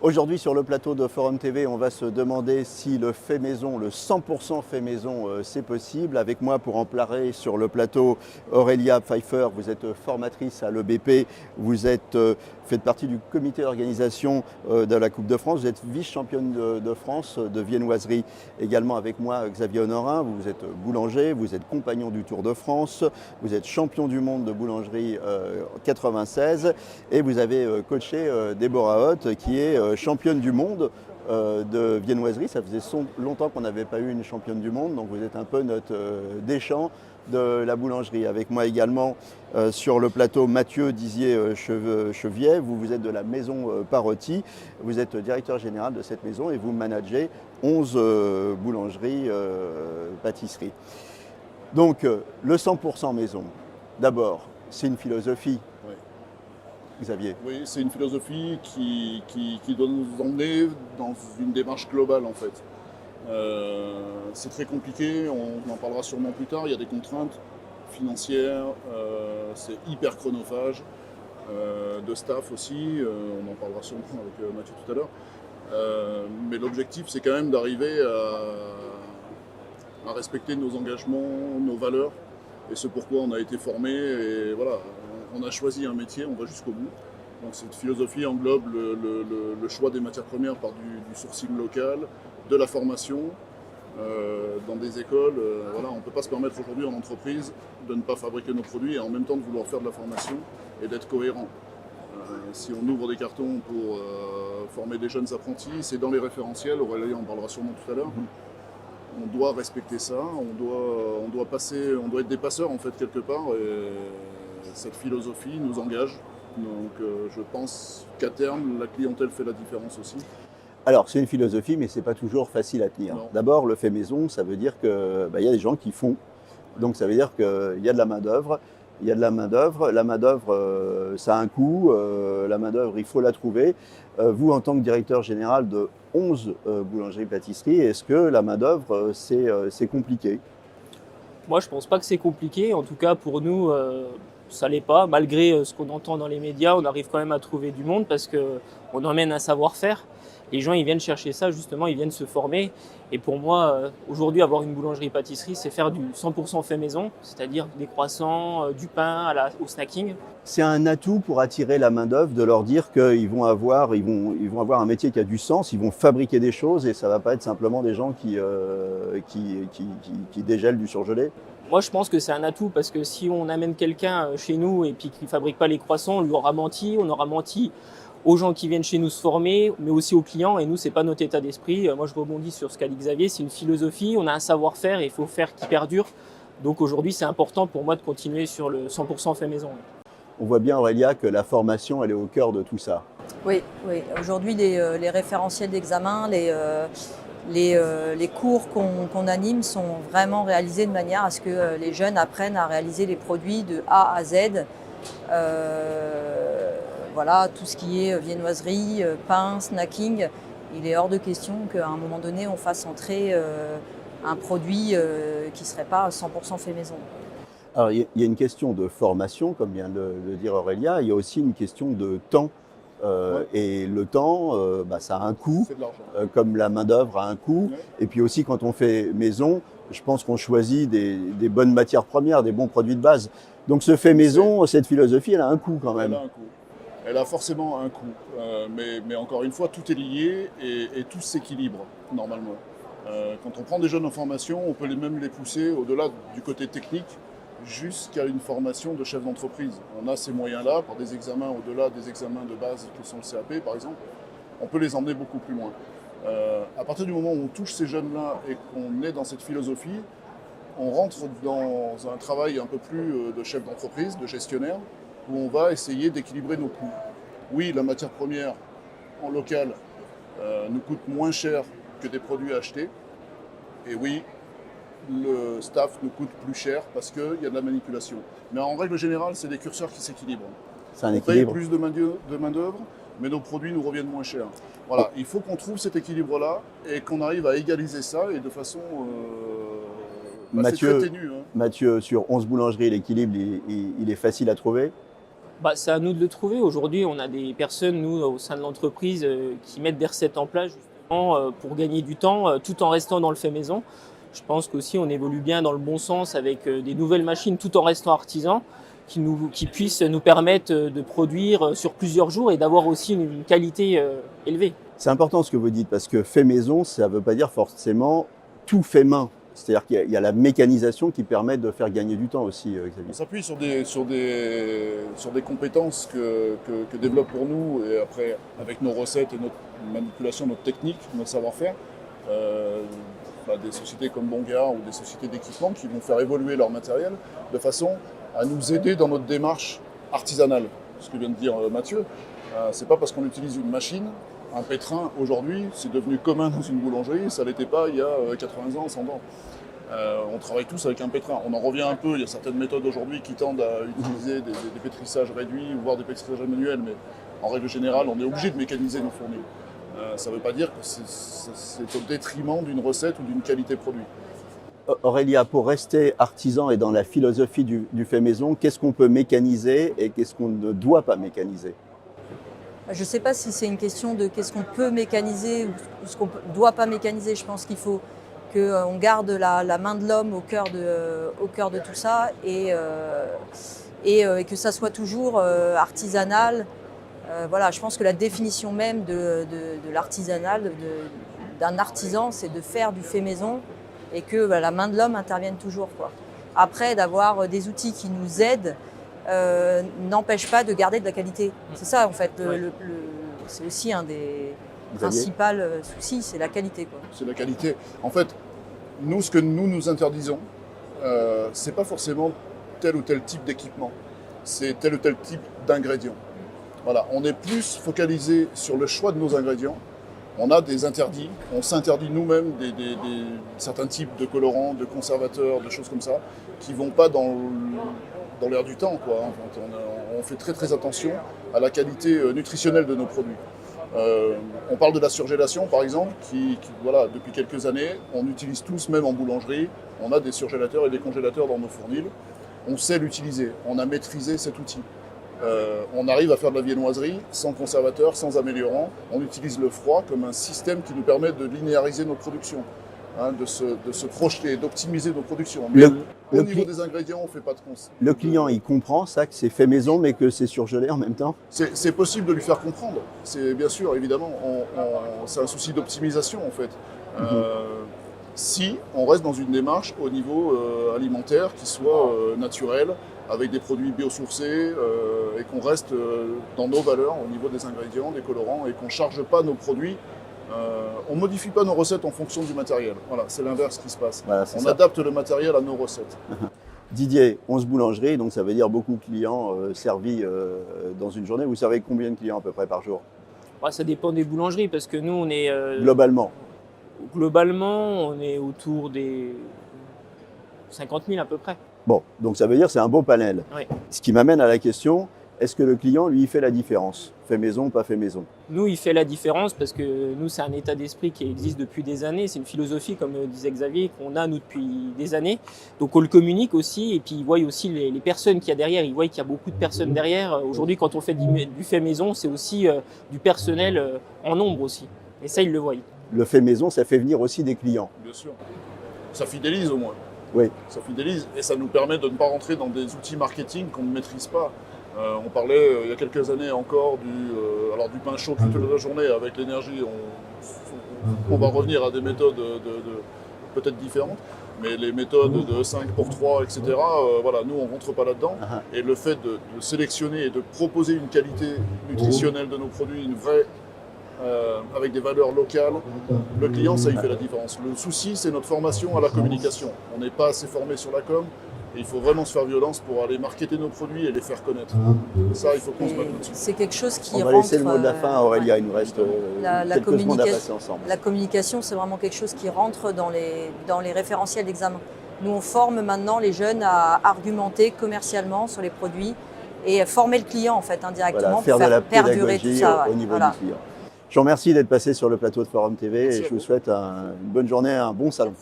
Aujourd'hui sur le plateau de Forum TV, on va se demander si le fait maison, le 100% fait maison, c'est possible. Avec moi pour en parler sur le plateau, Aurélia Pfeiffer, vous êtes formatrice à l'EBP, faites partie du comité d'organisation de la Coupe de France, vous êtes vice-championne de France de viennoiserie. Également avec moi Xavier Honorin, vous êtes boulanger, vous êtes compagnon du Tour de France, vous êtes champion du monde de boulangerie 96 et vous avez coaché Déborah Hoth qui est championne du monde de viennoiserie. Ça faisait longtemps qu'on n'avait pas eu une championne du monde, donc vous êtes un peu notre Deschamps de la boulangerie. Avec moi également sur le plateau Mathieu Dizier-Chevier, vous êtes de la maison Parotti, vous êtes directeur général de cette maison et vous managez 11 boulangeries, pâtisseries. Donc le 100% maison, d'abord, c'est une philosophie. Xavier. Oui, c'est une philosophie qui doit nous emmener dans une démarche globale en fait. C'est très compliqué, on en parlera sûrement plus tard, il y a des contraintes financières, c'est hyper chronophage, de staff aussi, on en parlera sûrement avec Mathieu tout à l'heure. Mais l'objectif c'est quand même d'arriver à respecter nos engagements, nos valeurs et ce pourquoi on a été formé et voilà. On a choisi un métier, on va jusqu'au bout. Donc cette philosophie englobe le choix des matières premières par du sourcing local, de la formation dans des écoles. Voilà, on ne peut pas se permettre aujourd'hui en entreprise de ne pas fabriquer nos produits et en même temps de vouloir faire de la formation et d'être cohérent. Si on ouvre des cartons pour former des jeunes apprentis, c'est dans les référentiels, Aurélie en parlera sûrement tout à l'heure. On doit respecter ça, on doit être des passeurs en fait quelque part. Et cette philosophie nous engage, donc je pense qu'à terme, la clientèle fait la différence aussi. Alors c'est une philosophie, mais c'est pas toujours facile à tenir. D'abord, le fait maison, ça veut dire qu'il y a des gens qui font. Donc ça veut dire qu'il y a de la main-d'œuvre. Il y a de la main-d'œuvre. La main-d'œuvre, ça a un coût. La main-d'œuvre, il faut la trouver. Vous, en tant que directeur général de 11 boulangeries-pâtisseries, est-ce que la main-d'œuvre, c'est compliqué ? Moi, je pense pas que c'est compliqué. En tout cas, pour nous, ça l'est pas. Malgré ce qu'on entend dans les médias, on arrive quand même à trouver du monde parce qu'on emmène un savoir-faire. Les gens, ils viennent chercher ça, justement, ils viennent se former. Et pour moi, aujourd'hui, avoir une boulangerie-pâtisserie, c'est faire du 100% fait maison, c'est-à-dire des croissants, du pain au snacking. C'est un atout pour attirer la main-d'œuvre, de leur dire qu'ils vont avoir un métier qui a du sens, ils vont fabriquer des choses et ça ne va pas être simplement des gens qui dégèlent du surgelé. Moi, je pense que c'est un atout parce que si on amène quelqu'un chez nous et puis qu'il ne fabrique pas les croissants, on lui aura menti, on aura menti aux gens qui viennent chez nous se former, mais aussi aux clients. Et nous, c'est pas notre état d'esprit. Moi, je rebondis sur ce qu'a dit Xavier. C'est une philosophie. On a un savoir-faire et il faut faire qui perdure. Donc aujourd'hui, c'est important pour moi de continuer sur le 100% fait maison. On voit bien, Aurélia, que la formation, elle est au cœur de tout ça. Oui. Aujourd'hui, les référentiels d'examen, les cours qu'on anime sont vraiment réalisés de manière à ce que les jeunes apprennent à réaliser les produits de A à Z. Voilà, tout ce qui est viennoiserie, pain, snacking, il est hors de question qu'à un moment donné, on fasse entrer un produit qui ne serait pas 100% fait maison. Alors, il y a une question de formation, comme vient de le dire Aurélia, il y a aussi une question de temps. Et le temps, ça a un coût, comme la main-d'œuvre a un coût. Ouais. Et puis aussi, quand on fait maison, je pense qu'on choisit des bonnes matières premières, des bons produits de base. Donc ce fait maison, cette philosophie, elle a un coût quand même. Elle a un coût. Elle a forcément un coût, mais encore une fois, tout est lié et tout s'équilibre normalement. Quand on prend des jeunes en formation, on peut même les pousser au-delà du côté technique jusqu'à une formation de chef d'entreprise. On a ces moyens-là, par des examens au-delà des examens de base qui sont le CAP par exemple, on peut les emmener beaucoup plus loin. À partir du moment où on touche ces jeunes-là et qu'on est dans cette philosophie, on rentre dans un travail un peu plus de chef d'entreprise, de gestionnaire, où on va essayer d'équilibrer nos coûts. Oui, la matière première en local nous coûte moins cher que des produits achetés. Et oui, le staff nous coûte plus cher parce qu'il y a de la manipulation. Mais en règle générale, c'est des curseurs qui s'équilibrent. C'est un on équilibre. paye plus de main-d'œuvre, mais nos produits nous reviennent moins chers. Voilà, il faut qu'on trouve cet équilibre-là et qu'on arrive à égaliser ça et de façon c'est très ténu. Mathieu, sur 11 boulangeries, l'équilibre, il est facile à trouver ? C'est à nous de le trouver. Aujourd'hui, on a des personnes, nous, au sein de l'entreprise, qui mettent des recettes en place justement pour gagner du temps, tout en restant dans le fait maison. Je pense qu'aussi, on évolue bien dans le bon sens avec des nouvelles machines, tout en restant artisan, qui puissent nous permettre de produire sur plusieurs jours et d'avoir aussi une qualité élevée. C'est important ce que vous dites, parce que fait maison, ça ne veut pas dire forcément tout fait main. C'est-à-dire qu'il y a la mécanisation qui permet de faire gagner du temps aussi, Xavier. On s'appuie sur des compétences que développe pour nous, et après, avec nos recettes et notre manipulation, notre technique, notre savoir-faire, des sociétés comme Bonga ou des sociétés d'équipement qui vont faire évoluer leur matériel de façon à nous aider dans notre démarche artisanale. Ce que vient de dire Mathieu, c'est pas parce qu'on utilise une machine, un pétrin aujourd'hui, c'est devenu commun dans une boulangerie, ça l'était pas il y a 80 ans, 100 ans. On travaille tous avec un pétrin. On en revient un peu, il y a certaines méthodes aujourd'hui qui tendent à utiliser des pétrissages réduits ou voire des pétrissages manuels, mais en règle générale, on est obligé de mécaniser nos fourneaux. Ça ne veut pas dire que c'est au détriment d'une recette ou d'une qualité produit. Aurélia, pour rester artisan et dans la philosophie du fait maison, qu'est-ce qu'on peut mécaniser et qu'est-ce qu'on ne doit pas mécaniser? Je ne sais pas si c'est une question de qu'est-ce qu'on peut mécaniser ou ce qu'on ne doit pas mécaniser. Je pense qu'il faut qu'on garde la main de l'homme au cœur de tout ça et que ça soit toujours artisanal. Voilà, je pense que la définition même de l'artisanal, d'un artisan, c'est de faire du fait maison et que la main de l'homme intervienne toujours, quoi. Après, d'avoir des outils qui nous aident n'empêche pas de garder de la qualité. C'est ça, en fait, c'est aussi un des principaux soucis, c'est la qualité, quoi. C'est la qualité. En fait, nous, ce que nous interdisons, c'est pas forcément tel ou tel type d'équipement, c'est tel ou tel type d'ingrédients. Voilà, on est plus focalisé sur le choix de nos ingrédients. On a des interdits, on s'interdit nous-mêmes certains types de colorants, de conservateurs, de choses comme ça, qui ne vont pas dans l'air du temps, quoi. On fait très très attention à la qualité nutritionnelle de nos produits. On parle de la surgélation par exemple, voilà, depuis quelques années, on utilise tous, même en boulangerie, on a des surgélateurs et des congélateurs dans nos fournils. On sait l'utiliser, on a maîtrisé cet outil. On arrive à faire de la viennoiserie sans conservateur, sans améliorant. On utilise le froid comme un système qui nous permet de linéariser nos productions, de se projeter, d'optimiser nos productions. Mais au niveau des ingrédients, on ne fait pas de conseils. Le client, il comprend ça, que c'est fait maison, mais que c'est surgelé en même temps? C'est possible de lui faire comprendre. C'est bien sûr, évidemment, c'est un souci d'optimisation en fait. Si on reste dans une démarche au niveau alimentaire qui soit naturelle, avec des produits biosourcés et qu'on reste dans nos valeurs au niveau des ingrédients, des colorants et qu'on ne charge pas nos produits. On ne modifie pas nos recettes en fonction du matériel. Voilà, c'est l'inverse qui se passe. Voilà, on adapte le matériel à nos recettes. Didier, 11 boulangeries, donc ça veut dire beaucoup de clients servis dans une journée. Vous savez combien de clients à peu près par jour? Ça dépend des boulangeries parce que nous, on est… Globalement, on est autour des 50 000 à peu près. Bon, donc ça veut dire que c'est un beau panel. Oui. Ce qui m'amène à la question, est-ce que le client, lui, fait la différence? Fait maison, pas fait maison? Nous, il fait la différence parce que nous, c'est un état d'esprit qui existe depuis des années. C'est une philosophie, comme disait Xavier, qu'on a, nous, depuis des années. Donc, on le communique aussi et puis ils voient aussi les personnes qu'il y a derrière. Ils voient qu'il y a beaucoup de personnes derrière. Aujourd'hui, quand on fait du fait maison, c'est aussi du personnel en nombre aussi. Et ça, ils le voient. Le fait maison, ça fait venir aussi des clients. Bien sûr. Ça fidélise au moins. Oui. Ça fidélise et ça nous permet de ne pas rentrer dans des outils marketing qu'on ne maîtrise pas. On parlait il y a quelques années encore du pain chaud toute la journée avec l'énergie. On va revenir à des méthodes peut-être différentes, mais les méthodes de 5 pour 3, etc. Voilà, nous on ne rentre pas là-dedans. Et le fait de sélectionner et de proposer une qualité nutritionnelle de nos produits, une vraie avec des valeurs locales, le client, ça, il fait la différence. Le souci, c'est notre formation à la communication. On n'est pas assez formé sur la com, et il faut vraiment se faire violence pour aller marketer nos produits et les faire connaître. Ça, il faut qu'on se mette là-dessus. C'est quelque chose qui rentre… On va laisser le mot de la fin à Aurélia, il nous reste quelques secondes à passer ensemble. La communication, c'est vraiment quelque chose qui rentre dans les référentiels d'examen. Nous, on forme maintenant les jeunes à argumenter commercialement sur les produits et former le client, en fait, indirectement, voilà, pour faire perdurer tout ça. Au niveau du client. Je vous remercie d'être passé sur le plateau de Forum TV et je vous souhaite une bonne journée, un bon salon.